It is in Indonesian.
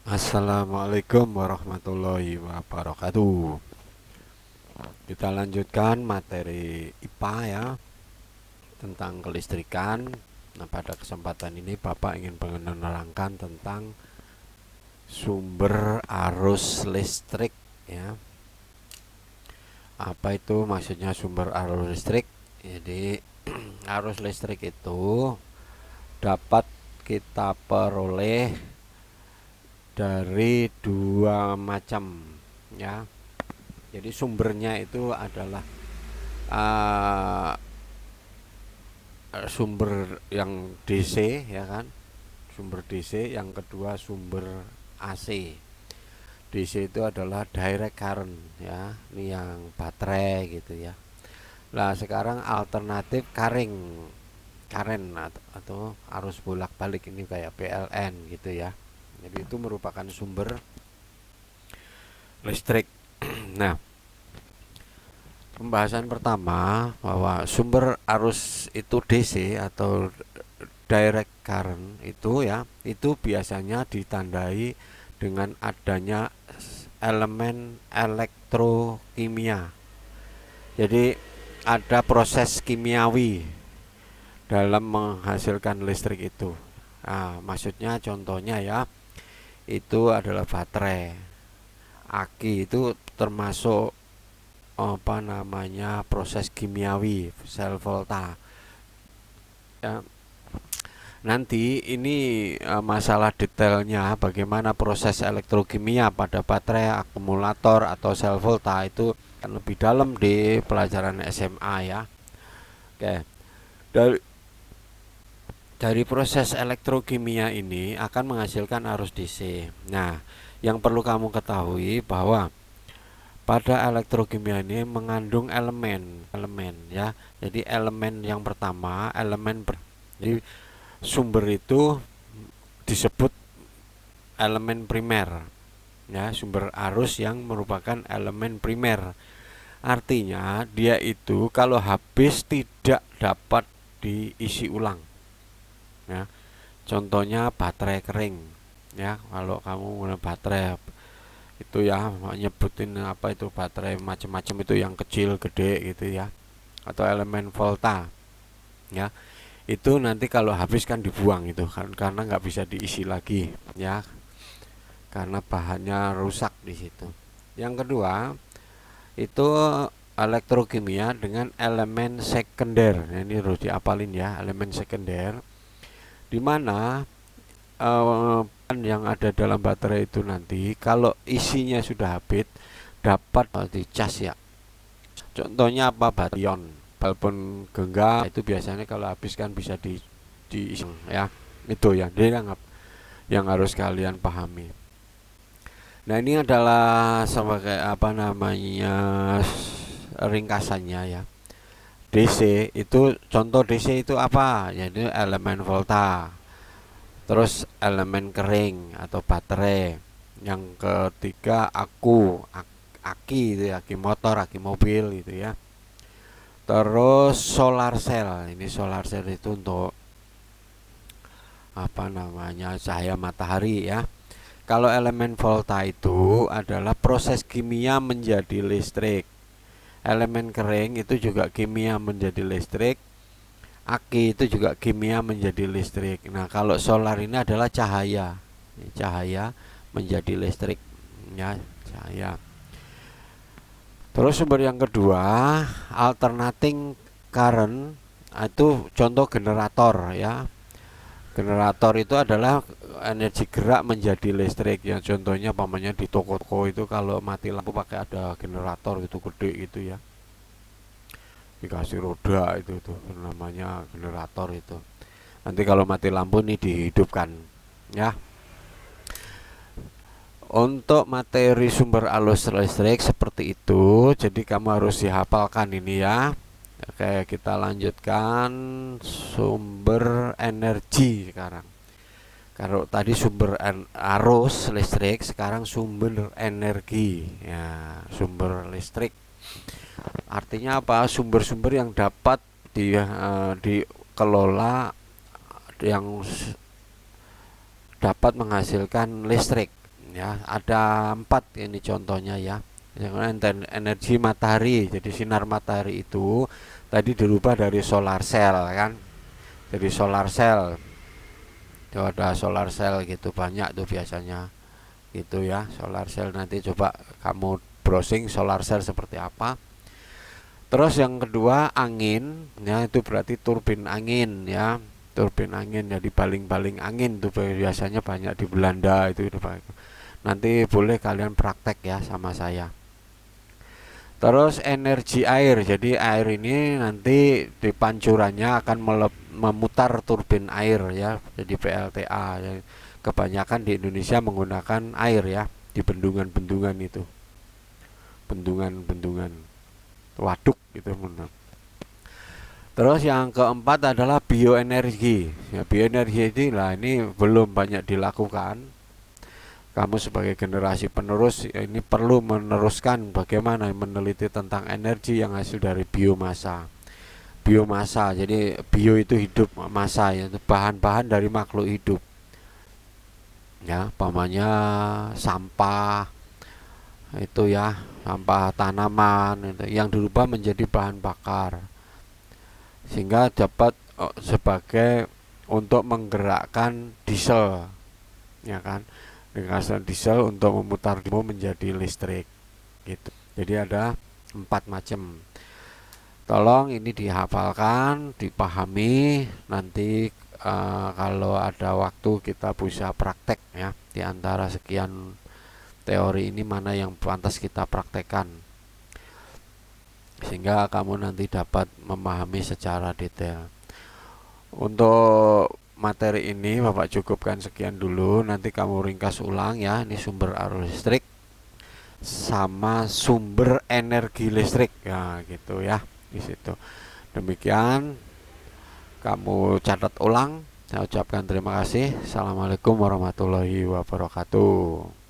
Assalamualaikum warahmatullahi wabarakatuh. Kita lanjutkan materi IPA ya, tentang kelistrikan. Nah, pada kesempatan ini Bapak ingin menerangkan tentang sumber arus listrik ya. Apa itu maksudnya sumber arus listrik? Jadi arus listrik itu dapat kita peroleh dari dua macam ya. Jadi sumbernya itu adalah uh, sumber yang DC ya kan, sumber DC. Yang kedua sumber AC. DC itu adalah direct current ya, ini yang baterai gitu ya. Nah sekarang alternatif current atau arus bolak balik, ini kayak PLN gitu ya. Jadi itu merupakan sumber listrik. Nah, pembahasan pertama bahwa sumber arus itu DC atau direct current itu ya, itu biasanya ditandai dengan adanya elemen elektrokimia. Jadi ada proses kimiawi dalam menghasilkan listrik itu. Nah, maksudnya contohnya ya, itu adalah baterai. Aki itu termasuk apa namanya proses kimiawi sel volta ya. Nanti ini masalah detailnya bagaimana proses elektrokimia pada baterai, akumulator atau sel volta itu kan lebih dalam di pelajaran SMA ya. Oke, dari proses elektrokimia ini akan menghasilkan arus DC. Nah, yang perlu kamu ketahui bahwa pada elektrokimia ini mengandung elemen ya. Jadi elemen yang pertama, jadi sumber itu disebut elemen primer ya, sumber arus yang merupakan elemen primer. Artinya dia itu kalau habis tidak dapat diisi ulang ya. Contohnya baterai kering ya. Kalau kamu menggunakan baterai itu ya, nyebutin apa itu baterai macam-macam itu, yang kecil gede gitu ya, atau elemen volta ya, itu nanti kalau habis kan dibuang itu kan, karena nggak bisa diisi lagi ya, karena bahannya rusak di situ. Yang kedua itu elektrokimia dengan elemen sekunder. Nah, ini harus diapalin ya, elemen sekunder, dimana yang ada dalam baterai itu nanti kalau isinya sudah habis dapat dicas ya. Contohnya apa? Baterion, balpon genggam itu biasanya kalau habis kan bisa diisi ya. Itu ya, dia yang harus kalian pahami. Nah, ini adalah sebagai apa namanya ringkasannya ya. DC itu, contoh DC itu apa? Jadi elemen volta. Terus elemen kering atau baterai. Yang ketiga aki itu ya, aki motor, aki mobil gitu ya. Terus solar cell. Ini solar cell itu untuk apa namanya cahaya matahari ya. Kalau elemen volta itu adalah proses kimia menjadi listrik. Elemen kering itu juga kimia menjadi listrik. Aki itu juga kimia menjadi listrik. Nah, kalau solar ini adalah cahaya. Cahaya menjadi listrik ya, cahaya. Terus sumber yang kedua, alternating current, itu contoh generator ya. Generator itu adalah energi gerak menjadi listrik ya. Contohnya pamannya di toko-toko itu kalau mati lampu pakai ada generator itu gede gitu ya. Dikasih roda itu tuh namanya generator itu. Nanti kalau mati lampu nih dihidupkan ya. Untuk materi sumber arus listrik seperti itu, jadi kamu harus dihafalkan ini ya. Oke, kita lanjutkan sumber energi sekarang. Kalau tadi sumber arus listrik, sekarang sumber energi ya, sumber listrik. Artinya apa? Sumber-sumber yang dapat dikelola, yang dapat menghasilkan listrik Ya, ada 4 ini contohnya ya. Yang energi matahari, jadi sinar matahari itu tadi dirubah dari solar cell kan, jadi solar cell itu ada solar cell gitu, banyak tuh biasanya gitu ya. Solar cell nanti coba kamu browsing solar cell seperti apa. Terus yang kedua angin ya, itu berarti turbin angin ya, turbin angin, jadi baling-baling angin tuh biasanya banyak di Belanda itu. Nanti boleh kalian praktek ya sama saya. Terus energi air, jadi air ini nanti di pancurannya akan memutar turbin air ya, jadi PLTA ya. Kebanyakan di Indonesia menggunakan air ya, di bendungan-bendungan itu, bendungan-bendungan waduk gitu. Terus yang keempat adalah bioenergi ya, bioenergi ini belum banyak dilakukan. Kamu sebagai generasi penerus ini perlu meneruskan bagaimana meneliti tentang energi yang hasil dari biomasa. Biomasa, jadi bio itu hidup, masa ya, bahan-bahan dari makhluk hidup ya, pamannya sampah itu ya, sampah tanaman itu, yang dirubah menjadi bahan bakar sehingga dapat sebagai untuk menggerakkan diesel ya kan, dengan diesel untuk memutar demo menjadi listrik gitu. Jadi ada 4 macam. Tolong ini dihafalkan, dipahami, nanti kalau ada waktu kita bisa praktek ya, di antara sekian teori ini mana yang pantas kita praktekkan sehingga kamu nanti dapat memahami secara detail. Untuk materi ini Bapak cukupkan sekian dulu, nanti kamu ringkas ulang ya, ini sumber arus listrik sama sumber energi listrik ya gitu ya di situ. Demikian, kamu catat ulang. Saya ucapkan terima kasih. Assalamualaikum warahmatullahi wabarakatuh.